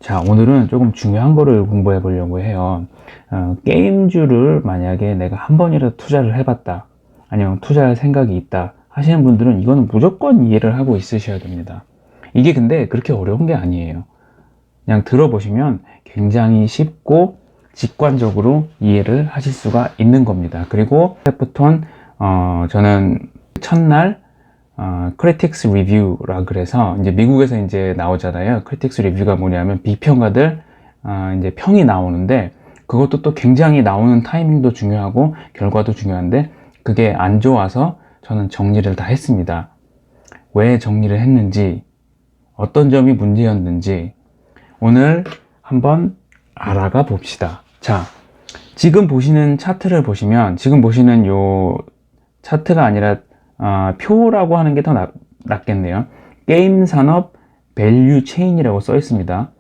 자, 오늘은 조금 중요한 거를 공부해 보려고 해요. 게임주를 만약에 내가 한 번이라도 투자를 해봤다, 아니면 투자할 생각이 있다 하시는 분들은 이거는 무조건 이해를 하고 있으셔야 됩니다. 이게 근데 그렇게 어려운 게 아니에요. 그냥 들어보시면 굉장히 쉽고 직관적으로 이해를 하실 수가 있는 겁니다. 그리고 스태프톤, 저는 첫날 크리틱스 리뷰라 그래서 이제 미국에서 이제 나오잖아요. 크리틱스 리뷰가 뭐냐면 비평가들 이제 평이 나오는데, 그것도 또 굉장히 나오는 타이밍도 중요하고 결과도 중요한데, 그게 안 좋아서 저는 정리를 다 했습니다. 왜 정리를 했는지, 어떤 점이 문제였는지 오늘 한번 알아가 봅시다. 자, 지금 보시는 차트를 보시면, 지금 보시는 요 차트가 아니라 표라고 하는 게 더 낫겠네요. 게임 산업 밸류 체인이라고 써 있습니다.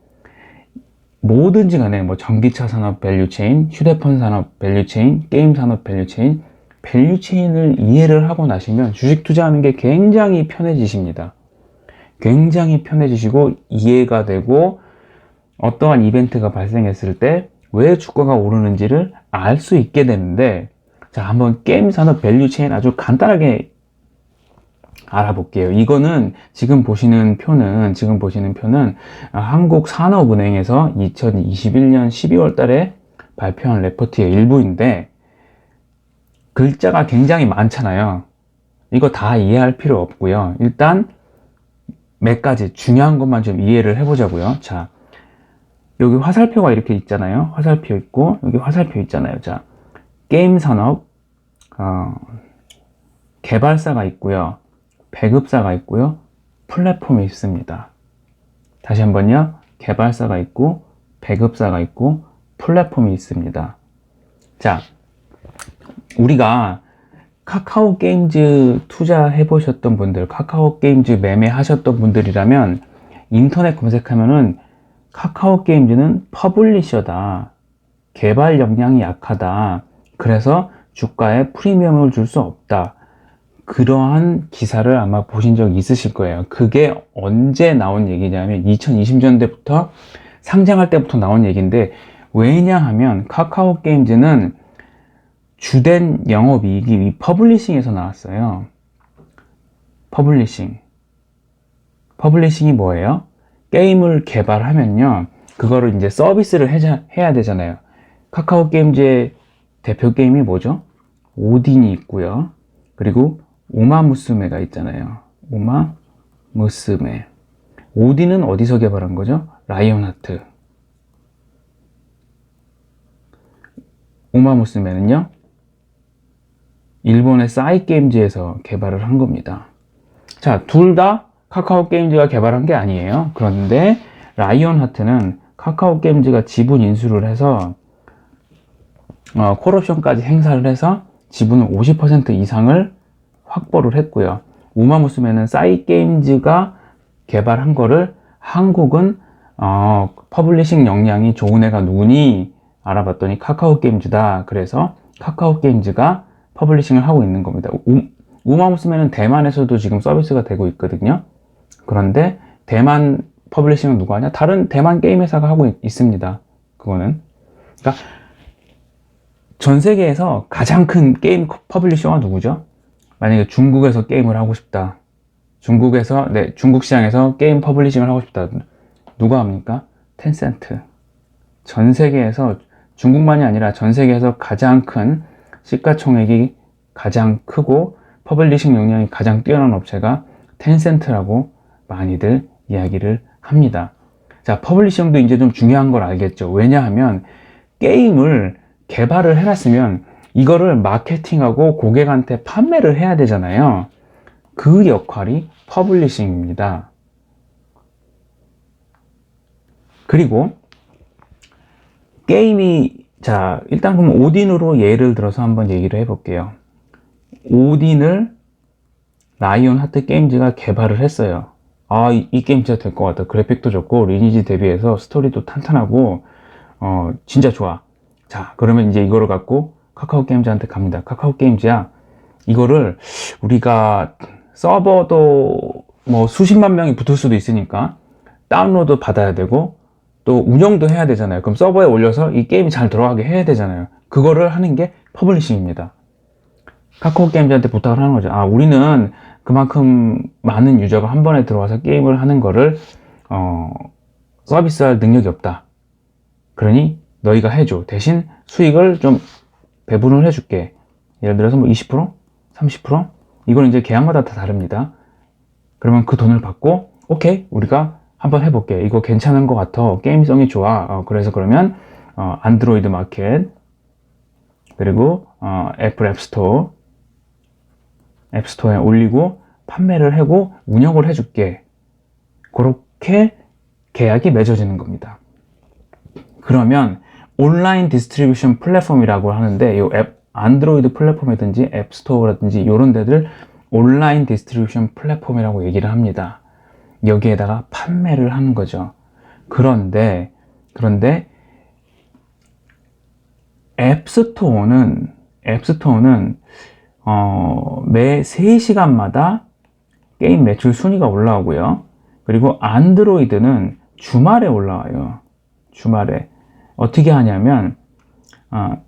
뭐든지 간에 뭐 전기차 산업 밸류 체인, 휴대폰 산업 밸류 체인, 게임 산업 밸류 체인, 밸류 체인을 이해를 하고 나시면 주식 투자하는 게 굉장히 편해지십니다. 굉장히 편해지시고 이해가 되고, 어떠한 이벤트가 발생했을 때 왜 주가가 오르는지를 알 수 있게 되는데, 자, 한번 게임 산업 밸류 체인 아주 간단하게 알아볼게요. 이거는 지금 보시는 표는 한국산업은행에서 2021년 12월 달에 발표한 레포트의 일부인데, 글자가 굉장히 많잖아요. 이거 다 이해할 필요 없고요. 일단 몇 가지 중요한 것만 좀 이해를 해보자고요. 자, 여기 화살표가 이렇게 있잖아요. 화살표 있고 여기 화살표 있잖아요. 자, 게임 산업 개발사가 있고요, 배급사가 있고요, 플랫폼이 있습니다. 다시 한번요. 개발사가 있고 배급사가 있고 플랫폼이 있습니다. 자, 우리가 카카오 게임즈 투자해 보셨던 분들, 카카오 게임즈 매매하셨던 분들이라면 인터넷 검색하면은 카카오 게임즈는 퍼블리셔다, 개발 역량이 약하다, 그래서 주가에 프리미엄을 줄 수 없다, 그러한 기사를 아마 보신 적 있으실 거예요. 그게 언제 나온 얘기냐면 2020년대부터 상장할 때부터 나온 얘기인데, 왜냐하면 카카오 게임즈는 주된 영업이익이 이 퍼블리싱에서 나왔어요. 퍼블리싱이 뭐예요? 게임을 개발하면요, 그거를 이제 서비스를 해야 되잖아요. 카카오 게임즈의 대표 게임이 뭐죠? 오딘이 있고요, 그리고 우마무스메가 있잖아요. 우마무스메. 오딘은 어디서 개발한 거죠? 라이온하트. 우마무스메는요, 일본의 싸이게임즈에서 개발을 한 겁니다. 자, 둘 다 카카오 게임즈가 개발한 게 아니에요. 그런데 라이온하트는 카카오 게임즈가 지분 인수를 해서 콜옵션까지 행사를 해서 지분을 50% 이상을 확보를 했고요. 우마무스메는 싸이게임즈가 개발한 거를 한국은 퍼블리싱 역량이 좋은 애가 누구니 알아봤더니 카카오 게임즈다. 그래서 카카오 게임즈가 퍼블리싱을 하고 있는 겁니다. 우마무스메는 대만에서도 지금 서비스가 되고 있거든요. 그런데 대만 퍼블리싱은 누가 하냐? 다른 대만 게임 회사가 하고 있습니다. 그거는. 그러니까 전 세계에서 가장 큰 게임 퍼블리셔가 누구죠? 만약에 중국에서 게임을 하고 싶다, 중국 시장에서 게임 퍼블리싱을 하고 싶다, 누가 합니까? 텐센트. 전 세계에서, 중국만이 아니라 전 세계에서 가장 큰, 시가총액이 가장 크고 퍼블리싱 역량이 가장 뛰어난 업체가 텐센트라고 많이들 이야기를 합니다. 자, 퍼블리싱도 이제 좀 중요한 걸 알겠죠. 왜냐하면 게임을 개발을 해놨으면 이거를 마케팅하고 고객한테 판매를 해야 되잖아요. 그 역할이 퍼블리싱입니다. 그리고 게임이, 자, 일단 그럼 오딘으로 예를 들어서 한번 얘기를 해볼게요. 오딘을 라이온하트 게임즈가 개발을 했어요. 이 게임 진짜 될 것 같다. 그래픽도 좋고 리니지 대비해서 스토리도 탄탄하고 진짜 좋아. 자, 그러면 이제 이거를 갖고 카카오 게임즈한테 갑니다. 카카오 게임즈야, 이거를 우리가 서버도 뭐 수십만 명이 붙을 수도 있으니까 다운로드 받아야 되고, 또 운영도 해야 되잖아요. 그럼 서버에 올려서 이 게임이 잘 돌아가게 해야 되잖아요. 그거를 하는 게 퍼블리싱입니다. 카카오 게임즈한테 부탁을 하는 거죠. 아, 우리는 그만큼 많은 유저가 한 번에 들어와서 게임을 하는 거를 서비스할 능력이 없다. 그러니 너희가 해줘. 대신 수익을 좀 배분을 해줄게. 예를 들어서 뭐 20%? 30%? 이거는 이제 계약마다 다 다릅니다. 그러면 그 돈을 받고 오케이, 우리가 한번 해볼게. 이거 괜찮은 것 같아. 게임성이 좋아. 그래서 그러면 안드로이드 마켓, 그리고 애플 앱스토어에 올리고 판매를 하고 운영을 해줄게. 그렇게 계약이 맺어지는 겁니다. 그러면 온라인 디스트리뷰션 플랫폼이라고 하는데 이 안드로이드 플랫폼이든지 앱스토어라든지 이런 데들 온라인 디스트리뷰션 플랫폼이라고 얘기를 합니다. 여기에다가 판매를 하는 거죠. 그런데 앱스토어는 매 3시간마다 게임 매출 순위가 올라오고요. 그리고 안드로이드는 주말에 올라와요. 주말에. 어떻게 하냐면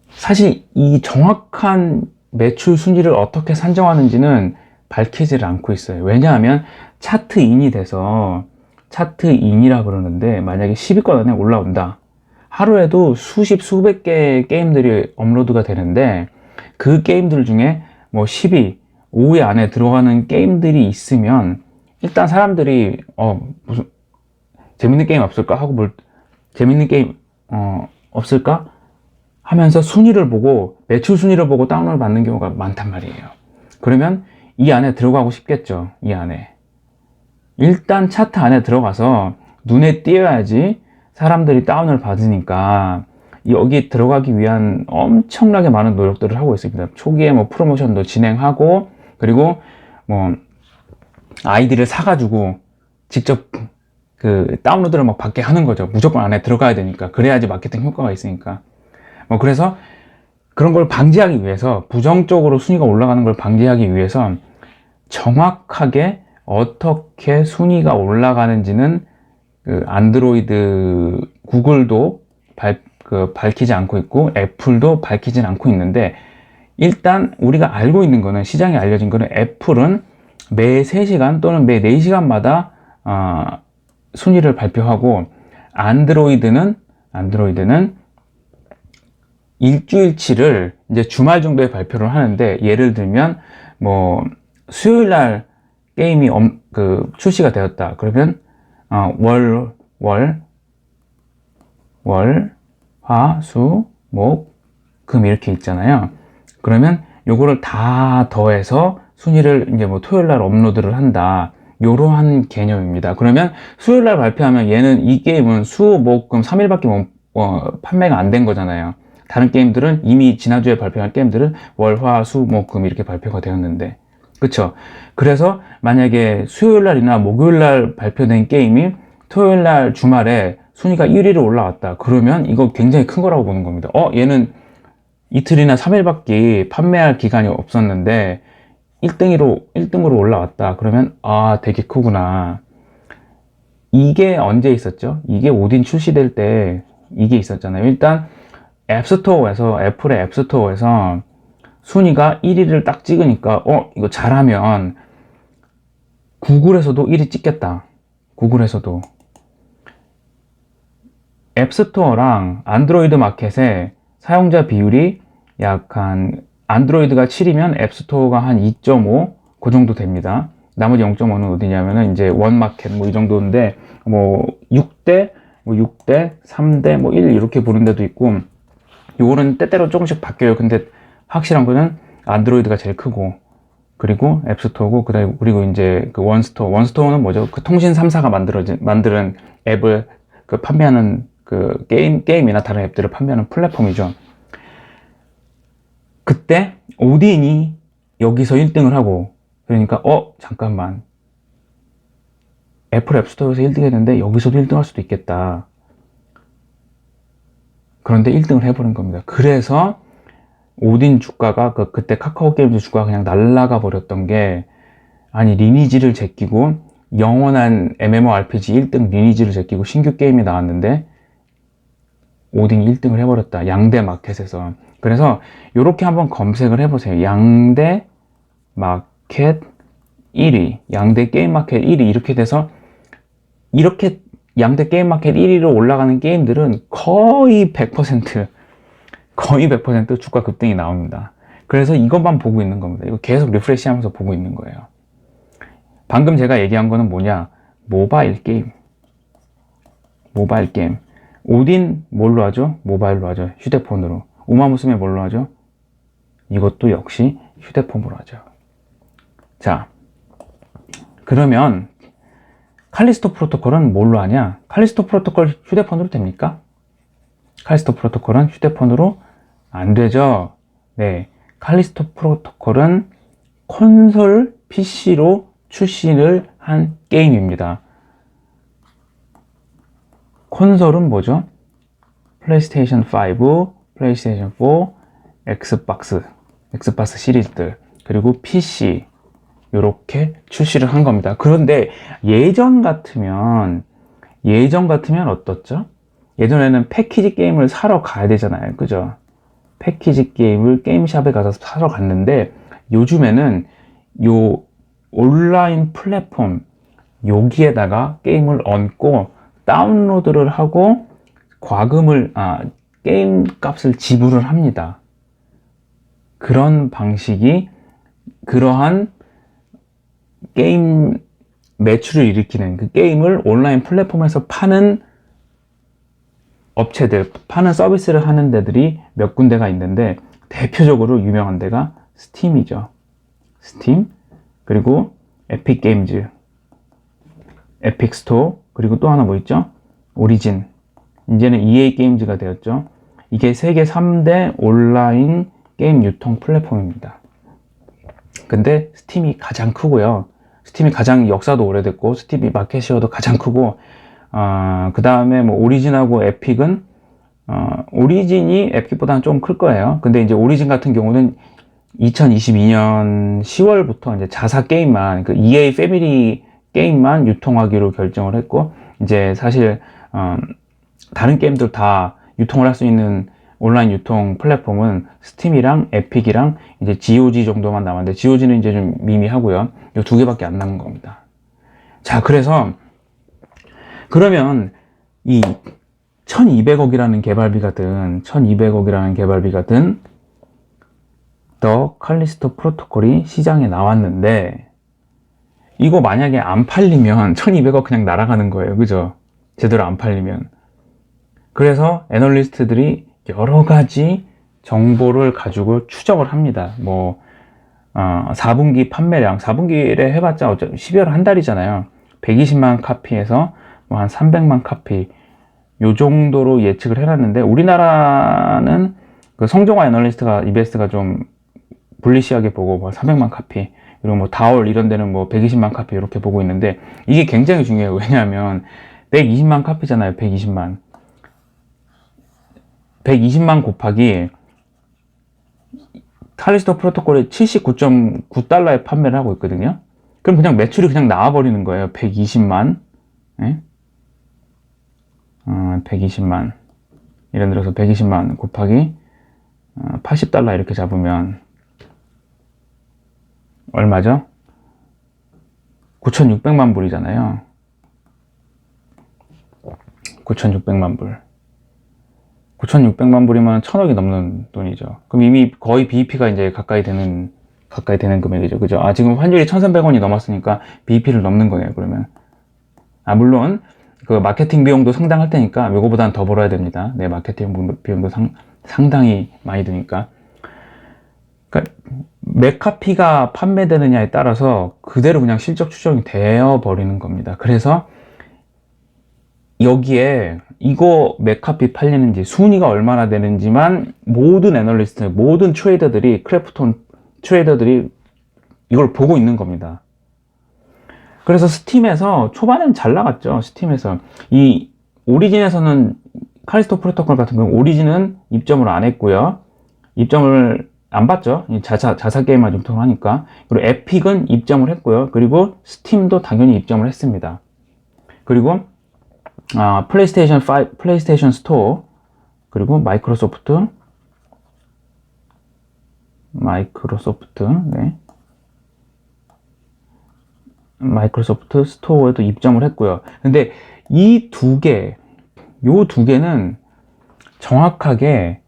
사실 이 정확한 매출 순위를 어떻게 산정하는지는 밝히지를 않고 있어요. 왜냐하면 차트인이 돼서, 차트인이라 그러는데 만약에 10위권 안에 올라온다. 하루에도 수십 수백 개의 게임들이 업로드가 되는데 그 게임들 중에 뭐 10위, 5위 안에 들어가는 게임들이 있으면 일단 사람들이 무슨 재밌는 게임 없을까 하고 재밌는 게임 없을까 하면서 순위를 보고, 매출 순위를 보고 다운을 받는 경우가 많단 말이에요. 그러면 이 안에 들어가고 싶겠죠. 이 안에 일단 차트 안에 들어가서 눈에 띄어야지 사람들이 다운을 받으니까 여기 들어가기 위한 엄청나게 많은 노력들을 하고 있습니다. 초기에 뭐 프로모션도 진행하고, 그리고 뭐 아이디를 사가지고 직접 그 다운로드를 막 받게 하는 거죠. 무조건 안에 들어가야 되니까. 그래야지 마케팅 효과가 있으니까. 그래서 그런 걸 방지하기 위해서, 부정적으로 순위가 올라가는 걸 방지하기 위해서 정확하게 어떻게 순위가 올라가는지는 그 안드로이드, 구글도 밝히지 않고 있고 애플도 밝히진 않고 있는데, 일단 우리가 알고 있는 거는, 시장에 알려진 거는 애플은 매 3시간 또는 매 4시간마다 순위를 발표하고, 안드로이드는 일주일치를 이제 주말 정도에 발표를 하는데, 예를 들면 뭐 수요일날 게임이 출시가 되었다. 그러면 월, 화, 수, 목, 금 이렇게 있잖아요. 그러면 요거를 다 더해서 순위를 이제 뭐 토요일날 업로드를 한다. 요러한 개념입니다. 그러면 수요일날 발표하면 얘는, 이 게임은 수, 목, 금 3일밖에 판매가 안 된 거잖아요. 다른 게임들은 이미 지난주에 발표한 게임들은 월, 화, 수, 목, 금 이렇게 발표가 되었는데, 그쵸? 그래서 만약에 수요일날이나 목요일날 발표된 게임이 토요일날 주말에 순위가 1위로 올라왔다. 그러면 이거 굉장히 큰 거라고 보는 겁니다. 얘는 이틀이나 3일밖에 판매할 기간이 없었는데 1등으로 올라왔다. 그러면 되게 크구나. 이게 언제 있었죠? 이게 오딘 출시될 때 이게 있었잖아요. 일단 앱스토어에서, 애플의 앱스토어에서 순위가 1위를 딱 찍으니까 이거 잘하면 구글에서도 1위 찍겠다. 구글에서도. 앱스토어랑 안드로이드 마켓의 사용자 비율이 약간, 안드로이드가 7이면 앱스토어가 한 2.5 그 정도 됩니다. 나머지 0.5는 어디냐면은 이제 원마켓 뭐 이 정도인데, 뭐 6대 3대 1 이렇게 보는 데도 있고, 요거는 때때로 조금씩 바뀌어요. 근데 확실한 거는 안드로이드가 제일 크고, 그리고 앱스토어고, 그리고 이제 그 원스토어는 뭐죠? 그 통신 3사가 만드는 앱을 판매하는 그 게임이나 다른 앱들을 판매하는 플랫폼이죠. 그때 오딘이 여기서 1등을 하고, 그러니까 잠깐만, 애플 앱스토어에서 1등 했는데 여기서도 1등 할 수도 있겠다. 그런데 1등을 해버린 겁니다. 그래서 오딘 주가가 그때 카카오 게임즈 주가가 그냥 날아가 버렸던 게, 아니 리니지를 제끼고 영원한 MMORPG 1등 리니지를 제끼고 신규 게임이 나왔는데 오딘이 1등을 해버렸다. 양대 마켓에서. 그래서 이렇게 한번 검색을 해보세요. 양대 마켓 1위, 양대 게임 마켓 1위 이렇게 돼서 이렇게 양대 게임 마켓 1위로 올라가는 게임들은 거의 100% 주가 급등이 나옵니다. 그래서 이것만 보고 있는 겁니다. 이거 계속 리프레시 하면서 보고 있는 거예요. 방금 제가 얘기한 거는 뭐냐? 모바일 게임. 오딘 뭘로 하죠? 모바일로 하죠. 휴대폰으로. 우마무스메 뭘로 하죠? 이것도 역시 휴대폰으로 하죠. 자, 그러면 칼리스토 프로토콜은 뭘로 하냐? 칼리스토 프로토콜 휴대폰으로 됩니까? 칼리스토 프로토콜은 휴대폰으로 안 되죠. 네, 칼리스토 프로토콜은 콘솔 PC로 출시를 한 게임입니다. 콘솔은 뭐죠? 플레이스테이션 5, 플레이스테이션 4, 엑스박스 시리즈들, 그리고 PC 이렇게 출시를 한 겁니다. 그런데 예전 같으면 어떻죠? 예전에는 패키지 게임을 사러 가야 되잖아요. 그죠? 패키지 게임을 게임샵에 가서 사러 갔는데 요즘에는 요 온라인 플랫폼 여기에다가 게임을 얹고 다운로드를 하고 게임 값을 지불을 합니다. 그런 방식이 그러한 게임 매출을 일으키는 그 게임을 온라인 플랫폼에서 파는 업체들, 파는 서비스를 하는 데들이 몇 군데가 있는데 대표적으로 유명한 데가 스팀이죠. 스팀, 그리고 에픽 게임즈, 에픽 스토어, 그리고 또 하나 뭐 있죠? 오리진. 이제는 EA 게임즈가 되었죠. 이게 세계 3대 온라인 게임 유통 플랫폼입니다. 근데 스팀이 가장 크고요. 스팀이 가장 역사도 오래됐고 스팀이 마켓시어도 가장 크고 그 다음에 뭐 오리진하고 에픽은 오리진이 에픽보다는 좀 클 거예요. 근데 이제 오리진 같은 경우는 2022년 10월부터 이제 자사 게임만, 그 EA 패밀리 게임만 유통하기로 결정을 했고, 이제 사실 다른 게임들 다 유통을 할 수 있는 온라인 유통 플랫폼은 스팀이랑 에픽이랑 이제 GOG 정도만 남았는데, GOG는 이제 좀 미미하고요. 이 두 개밖에 안 남은 겁니다. 자, 그러면 이 1200억이라는 개발비가 든 더 칼리스토 프로토콜이 시장에 나왔는데, 이거 만약에 안 팔리면 1200억 그냥 날아가는 거예요. 그죠? 제대로 안 팔리면. 그래서 애널리스트들이 여러 가지 정보를 가지고 추정을 합니다. 4분기 판매량, 4분기에 해봤자 어차피 12월 한 달이잖아요. 120만 카피에서 한 300만 카피, 요 정도로 예측을 해놨는데, 우리나라는 그 성종화 애널리스트가, EBS가 좀 불리시하게 보고 300만 카피, 그리고 다올 이런 데는 120만 카피 이렇게 보고 있는데, 이게 굉장히 중요해요. 왜냐하면 120만 카피잖아요. 120만 곱하기 칼리스토 프로토콜이 79.9달러에 판매를 하고 있거든요. 그럼 그냥 매출이 그냥 나와버리는 거예요. 120만. 예? 120만. 예를 들어서 120만 곱하기 80달러 이렇게 잡으면 얼마죠? 9,600만 불이잖아요. 9,600만 불. 9,600만 불이면 1,000억이 넘는 돈이죠. 그럼 이미 거의 BEP가 이제 가까이 되는 금액이죠. 그죠? 지금 환율이 1,300원이 넘었으니까 BEP를 넘는 거네요, 그러면. 물론, 그 마케팅 비용도 상당할 테니까, 요거보다는 더 벌어야 됩니다. 네, 마케팅 비용도 상당히 많이 드니까. 그러니까, 몇 카피가 판매되느냐에 따라서 그대로 그냥 실적 추정이 되어 버리는 겁니다. 그래서, 여기에 이거 몇 카피 팔리는지, 순위가 얼마나 되는지만 모든 애널리스트, 모든 트레이더들이, 크래프톤 트레이더들이 이걸 보고 있는 겁니다. 그래서 스팀에서 초반엔 잘 나갔죠. 스팀에서. 이 오리진에서는 칼리스토 프로토콜 같은 경우 오리진은 입점을 안 했고요. 입점을 안 받죠. 자사 게임만 유통을 하니까. 그리고 에픽은 입점을 했고요. 그리고 스팀도 당연히 입점을 했습니다. 그리고 플레이스테이션 스토어, 그리고 마이크로소프트, 네. 마이크로소프트 스토어에도 입점을 했고요. 근데 이 요 두 개는 정확하게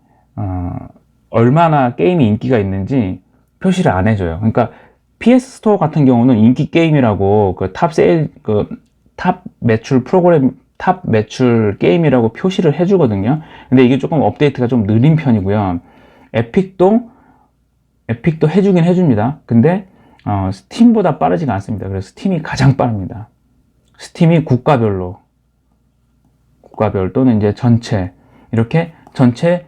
얼마나 게임이 인기가 있는지 표시를 안 해줘요. 그러니까 PS 스토어 같은 경우는 인기 게임이라고 탑 매출 프로그램, 탑 매출 게임이라고 표시를 해주거든요. 근데 이게 조금 업데이트가 좀 느린 편이고요. 에픽도 해주긴 해줍니다. 근데 스팀보다 빠르지가 않습니다. 그래서 스팀이 가장 빠릅니다. 스팀이 국가별 또는 이제 전체, 이렇게 전체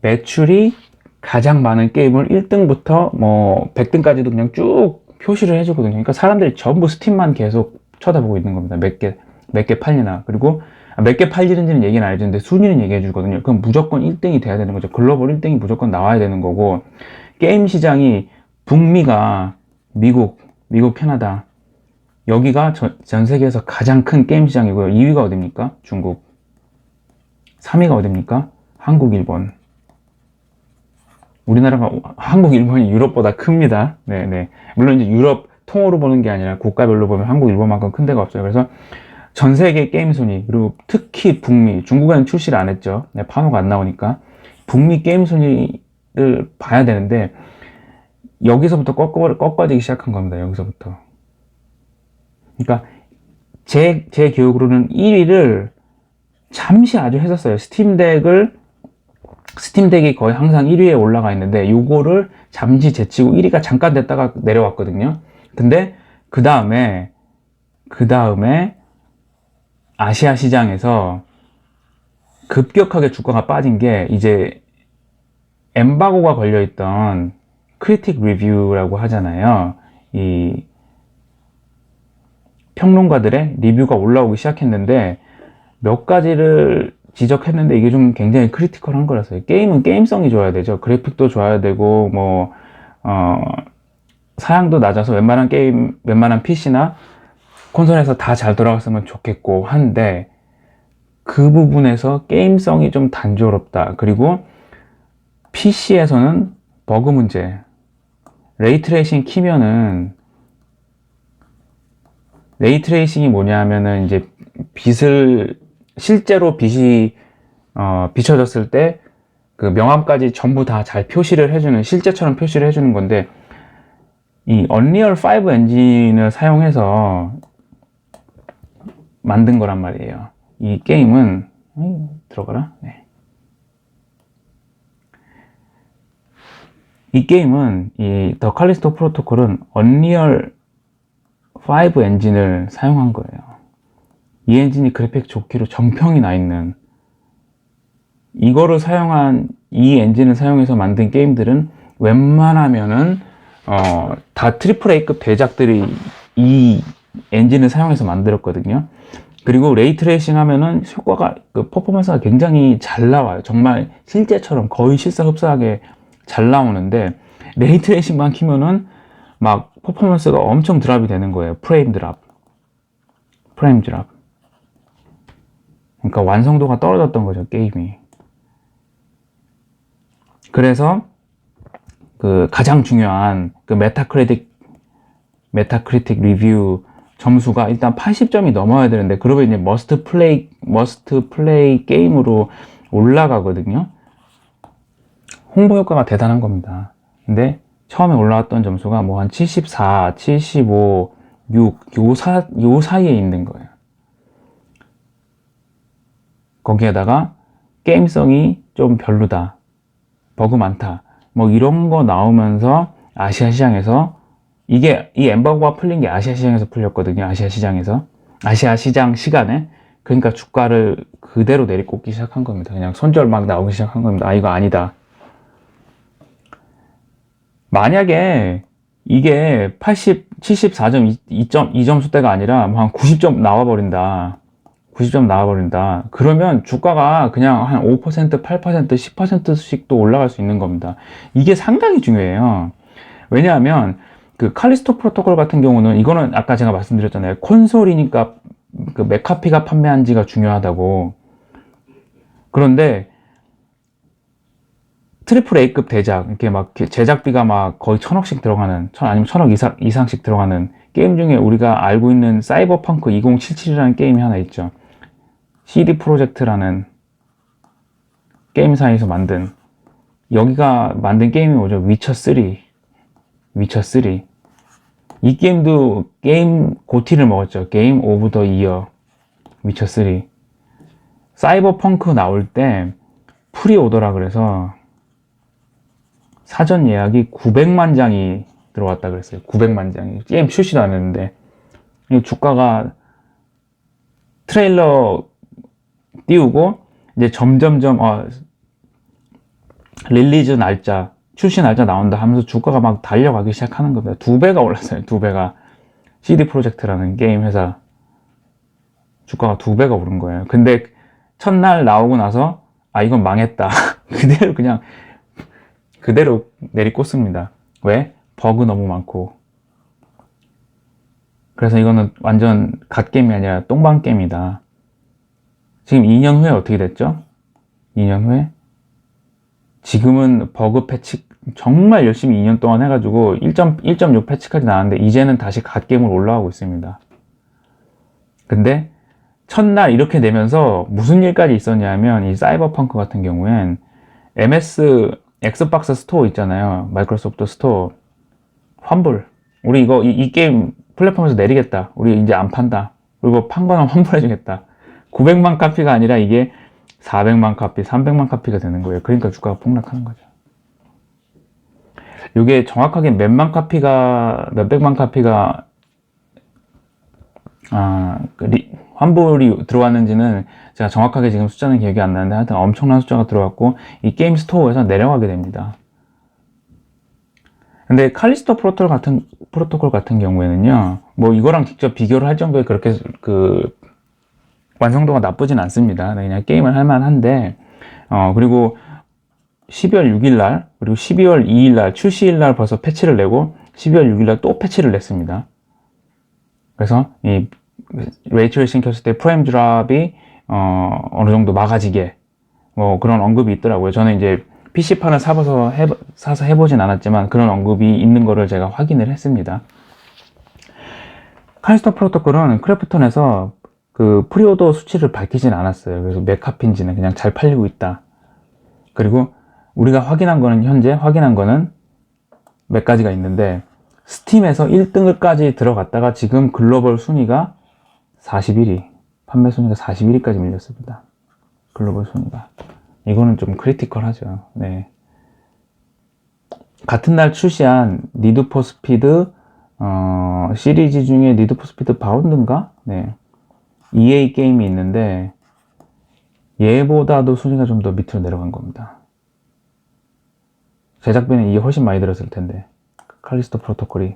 매출이 가장 많은 게임을 1등부터 뭐 100등까지도 그냥 쭉 표시를 해주거든요. 그러니까 사람들이 전부 스팀만 계속 쳐다보고 있는 겁니다. 몇 개 팔리나. 그리고 몇 개 팔리는지는 얘기는 안 해주는데 순위는 얘기해 주거든요. 그럼 무조건 1등이 돼야 되는 거죠. 글로벌 1등이 무조건 나와야 되는 거고, 게임 시장이 북미가 미국, 캐나다, 여기가 전 세계에서 가장 큰 게임 시장이고요. 2위가 어딥니까? 중국. 3위가 어딥니까? 한국, 일본. 우리나라가, 한국, 일본이 유럽보다 큽니다. 네네. 물론 이제 유럽 통으로 보는 게 아니라 국가별로 보면 한국, 일본만큼 큰 데가 없어요. 그래서 전 세계 게임 순위, 그리고 특히 북미, 중국에는 출시를 안 했죠. 판호가 안 나오니까. 북미 게임 순위를 봐야 되는데, 여기서부터 꺾어지기 시작한 겁니다. 여기서부터. 그러니까 제 기억으로는 1위를 잠시 아주 했었어요. 스팀덱이 거의 항상 1위에 올라가 있는데 요거를 잠시 제치고 1위가 잠깐 됐다가 내려왔거든요. 근데 그 다음에 아시아 시장에서 급격하게 주가가 빠진 게, 이제 엠바고가 걸려있던 크리틱 리뷰라고 하잖아요. 이 평론가들의 리뷰가 올라오기 시작했는데, 몇 가지를 지적했는데 이게 좀 굉장히 크리티컬한 거라서요. 게임은 게임성이 좋아야 되죠. 그래픽도 좋아야 되고, 사양도 낮아서 웬만한 PC나 콘솔에서 다 잘 돌아갔으면 좋겠고 한데, 그 부분에서 게임성이 좀 단조롭다. 그리고 PC에서는 버그 문제, 레이트레이싱 키면은, 레이트레이싱이 뭐냐 하면은 이제 실제로 빛이 비춰졌을 때 그 명암까지 전부 다 잘 표시를 해주는, 실제처럼 표시를 해주는 건데, 이 언리얼 5 엔진을 사용해서 만든 거란 말이에요. 이 게임은 들어가라. 네. 이 게임은 이 더 칼리스토 프로토콜은 언리얼 5 엔진을 사용한 거예요. 이 엔진이 그래픽 좋기로 정평이 나 있는, 이거를 사용한, 이 엔진을 사용해서 만든 게임들은 웬만하면은 다 트리플 A급 대작들이 이 엔진을 사용해서 만들었거든요. 그리고 레이트레이싱 하면은 효과가, 퍼포먼스가 굉장히 잘 나와요. 정말 실제처럼 거의 실사흡사하게 잘 나오는데, 레이트레이싱만 키면은 막 퍼포먼스가 엄청 드랍이 되는 거예요. 프레임 드랍. 그러니까 완성도가 떨어졌던 거죠, 게임이. 그래서 그 가장 중요한 그 메타크리틱 리뷰 점수가 일단 80점이 넘어야 되는데, 그러면 이제 머스트 플레이 게임으로 올라가거든요. 홍보 효과가 대단한 겁니다. 근데 처음에 올라왔던 점수가 뭐 한 74, 75, 6, 요 사이에 있는 거예요. 거기에다가 게임성이 좀 별로다, 버그 많다, 뭐 이런 거 나오면서 아시아 시장에서, 이 엠바고가 풀린 게 아시아 시장에서 풀렸거든요. 아시아 시장 시간에. 그러니까 주가를 그대로 내리꽂기 시작한 겁니다. 그냥 손절 막 나오기 시작한 겁니다. 아, 이거 아니다. 만약에 이게 74.2점수대가 아니라 한 90점 나와버린다. 그러면 주가가 그냥 한 5%, 8%, 10%씩 또 올라갈 수 있는 겁니다. 이게 상당히 중요해요. 왜냐하면 그 칼리스토 프로토콜 같은 경우는, 이거는 아까 제가 말씀드렸잖아요. 콘솔이니까 그 맥카피가 판매한 지가 중요하다고. 그런데 트리플 A급 대작, 이렇게 막 제작비가 막 거의 1000억씩 들어가는, 아니면 1000억 이상씩 들어가는 게임 중에 우리가 알고 있는 사이버펑크 2077이라는 게임이 하나 있죠. CD 프로젝트라는 게임사에서 만든, 여기가 만든 게임이 뭐죠? 위쳐3. 위쳐3. 이 게임도 게임 고티를 먹었죠. 게임 오브 더 이어. 위쳐3. 사이버펑크 나올 때 프리오더라 그래서 사전 예약이 900만 장이 들어왔다 그랬어요. 900만 장이. 게임 출시도 안 했는데. 주가가 트레일러 띄우고 이제 점점점 릴리즈 날짜, 출시 날짜 나온다 하면서 주가가 막 달려가기 시작하는 겁니다. 2배가 올랐어요. 2배가. CD 프로젝트라는 게임 회사 주가가 2배가 오른 거예요. 근데 첫날 나오고 나서 이건 망했다. 그대로 내리꽂습니다. 왜? 버그 너무 많고. 그래서 이거는 완전 갓게임이 아니라 똥방게임이다. 지금 2년 후에 어떻게 됐죠? 2년 후에 지금은 버그 패치 정말 열심히 2년 동안 해가지고 1.6 패치까지 나왔는데 이제는 다시 갓게임으로 올라가고 있습니다. 근데 첫날 이렇게 되면서 무슨 일까지 있었냐면 이 사이버펑크 같은 경우엔 MS 엑스박스 스토어 있잖아요. 마이크로소프트 스토어 환불. 우리 이거 이 게임 플랫폼에서 내리겠다. 우리 이제 안 판다. 그리고 판 거는 환불해주겠다. 900만 카피가 아니라 이게 400만 카피, 300만 카피가 되는 거예요. 그러니까 주가가 폭락하는 거죠. 이게 정확하게 몇백만 카피가 환불이 들어왔는지는 제가 정확하게 지금 숫자는 기억이 안 나는데 하여튼 엄청난 숫자가 들어왔고 이 게임 스토어에서 내려가게 됩니다. 근데 칼리스토 프로토콜 같은 경우에는요, 뭐 이거랑 직접 비교를 할 정도에 그렇게 완성도가 나쁘진 않습니다. 그냥 게임을 할 만한데, 그리고 12월 6일 날, 그리고 12월 2일 날, 출시일 날 벌써 패치를 내고, 12월 6일 날 또 패치를 냈습니다. 그래서 이 레이트레이싱 켰을 때 프레임 드랍이 어느 정도 막아지게 뭐 그런 언급이 있더라고요. 저는 이제 PC판을 사서 해보진 않았지만 그런 언급이 있는 거를 제가 확인을 했습니다. 칼리스토 프로토콜은 크래프톤에서 그 프리오더 수치를 밝히진 않았어요. 그래서 몇 카피인지는 그냥 잘 팔리고 있다. 그리고 우리가 현재 확인한 거는 몇 가지가 있는데, 스팀에서 1등을까지 들어갔다가 지금 글로벌 순위가 41위, 판매 순위가 41위까지 밀렸습니다. 글로벌 순위가. 이거는 좀 크리티컬하죠. 네. 같은 날 출시한 니드 포 스피드 시리즈 중에 니드 포 스피드 바운드인가? 네. EA 게임이 있는데 얘보다도 순위가 좀 더 밑으로 내려간 겁니다. 제작비는 이게 훨씬 많이 들었을 텐데. 칼리스토 프로토콜이.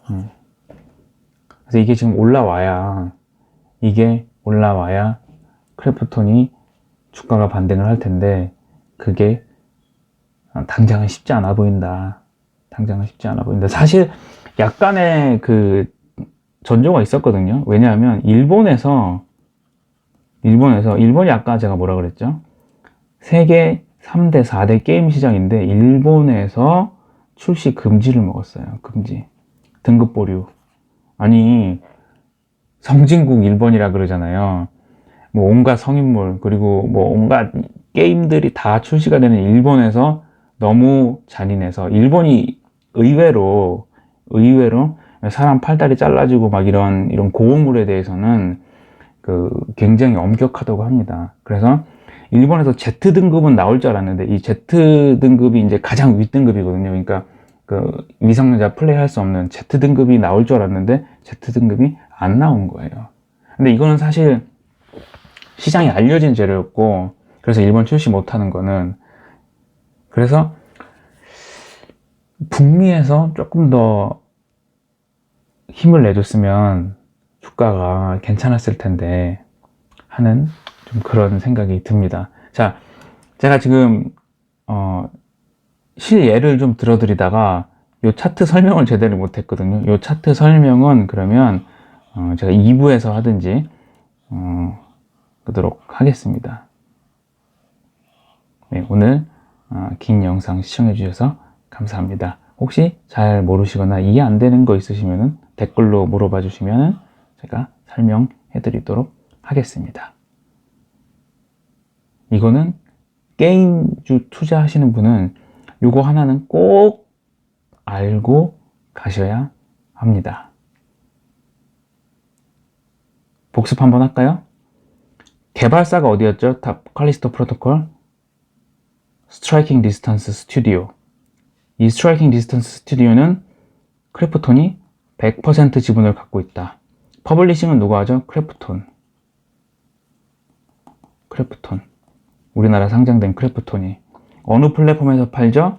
그래서 이게 지금 올라와야 크래프톤이 주가가 반등을 할 텐데, 그게 당장은 쉽지 않아 보인다. 사실 약간의 그 전조가 있었거든요. 왜냐하면 일본이 아까 제가 뭐라 그랬죠? 세계 3대, 4대 게임 시장인데 일본에서 출시 금지를 먹었어요. 금지. 등급 보류. 아니, 성진국 일본이라 그러잖아요. 뭐 온갖 성인물, 그리고 뭐 온갖 게임들이 다 출시가 되는 일본에서 너무 잔인해서, 일본이 의외로 사람 팔다리 잘라지고 막 이런 고어물에 대해서는 굉장히 엄격하다고 합니다. 그래서 일본에서 Z등급은 나올 줄 알았는데, 이 Z등급이 이제 가장 윗등급이거든요. 그러니까 미성년자 플레이할 수 없는 Z등급이 나올 줄 알았는데 Z등급이 안 나온 거예요. 근데 이거는 사실 시장에 알려진 재료였고, 그래서 일본 출시 못하는 거는, 그래서 북미에서 조금 더 힘을 내줬으면 주가가 괜찮았을 텐데 하는 좀 그런 생각이 듭니다. 자, 제가 지금 실예를 좀 들어드리다가 요 차트 설명을 제대로 못했거든요. 요 차트 설명은 그러면 제가 2부에서 하든지 그러도록 하겠습니다. 네, 오늘 긴 영상 시청해 주셔서 감사합니다. 혹시 잘 모르시거나 이해 안 되는 거 있으시면 댓글로 물어봐 주시면 제가 설명해 드리도록 하겠습니다. 이거는 게임주 투자하시는 분은 요거 하나는 꼭 알고 가셔야 합니다. 복습 한번 할까요? 개발사가 어디였죠? 칼리스토 프로토콜? 스트라이킹 디스턴스 스튜디오. 이 스트라이킹 디스턴스 스튜디오는 크래프톤이 100% 지분을 갖고 있다. 퍼블리싱은 누가 하죠? 크래프톤. 우리나라 상장된 크래프톤이. 어느 플랫폼에서 팔죠?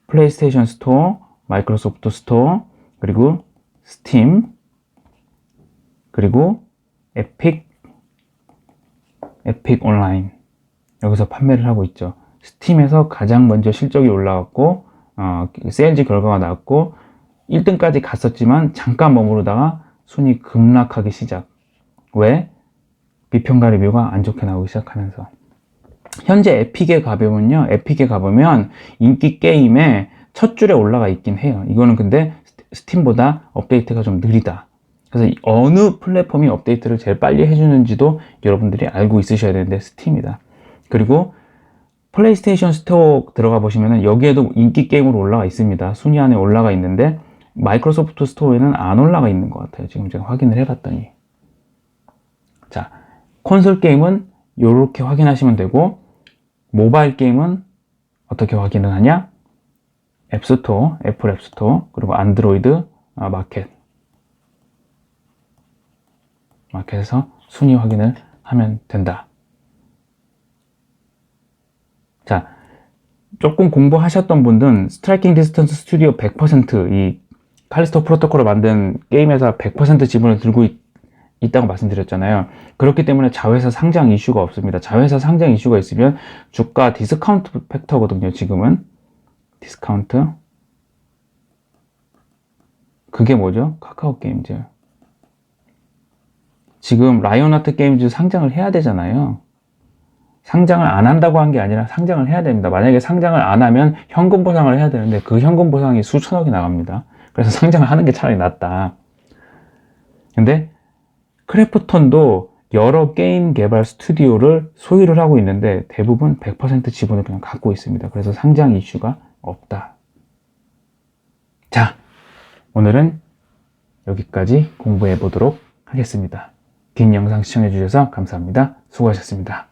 플레이스테이션 스토어, 마이크로소프트 스토어, 그리고 스팀, 그리고 에픽 온라인. 여기서 판매를 하고 있죠. 스팀에서 가장 먼저 실적이 올라왔고, 세일즈 결과가 나왔고, 1등까지 갔었지만 잠깐 머무르다가 순위 급락하기 시작. 왜? 비평가 리뷰가 안 좋게 나오기 시작하면서. 현재 에픽에 가보면 인기 게임에 첫 줄에 올라가 있긴 해요. 이거는 근데 스팀보다 업데이트가 좀 느리다. 그래서 어느 플랫폼이 업데이트를 제일 빨리 해주는지도 여러분들이 알고 있으셔야 되는데 스팀이다. 그리고 플레이스테이션 스토어 들어가 보시면 여기에도 인기 게임으로 올라가 있습니다. 순위 안에 올라가 있는데 마이크로소프트 스토어에는 안 올라가 있는 것 같아요. 지금 제가 확인을 해봤더니. 자, 콘솔 게임은 이렇게 확인하시면 되고, 모바일 게임은 어떻게 확인을 하냐? 앱스토어, 애플 앱스토어, 그리고 안드로이드 마켓에서 순위 확인을 하면 된다. 자, 조금 공부하셨던 분들은 스트라이킹 디스턴스 스튜디오 100% 이 칼리스토 프로토콜을 만든 게임 회사 100% 지분을 들고 있다고 말씀드렸잖아요. 그렇기 때문에 자회사 상장 이슈가 없습니다. 자회사 상장 이슈가 있으면 주가 디스카운트 팩터거든요. 지금은 디스카운트. 그게 뭐죠? 카카오 게임즈. 지금 라이온하트 게임즈 상장을 해야 되잖아요. 상장을 안 한다고 한 게 아니라 상장을 해야 됩니다. 만약에 상장을 안 하면 현금 보상을 해야 되는데 그 현금 보상이 수천억이 나갑니다. 그래서 상장을 하는 게 차라리 낫다. 근데 크래프톤도 여러 게임 개발 스튜디오를 소유를 하고 있는데 대부분 100% 지분을 그냥 갖고 있습니다. 그래서 상장 이슈가 없다. 자, 오늘은 여기까지 공부해 보도록 하겠습니다. 긴 영상 시청해 주셔서 감사합니다. 수고하셨습니다.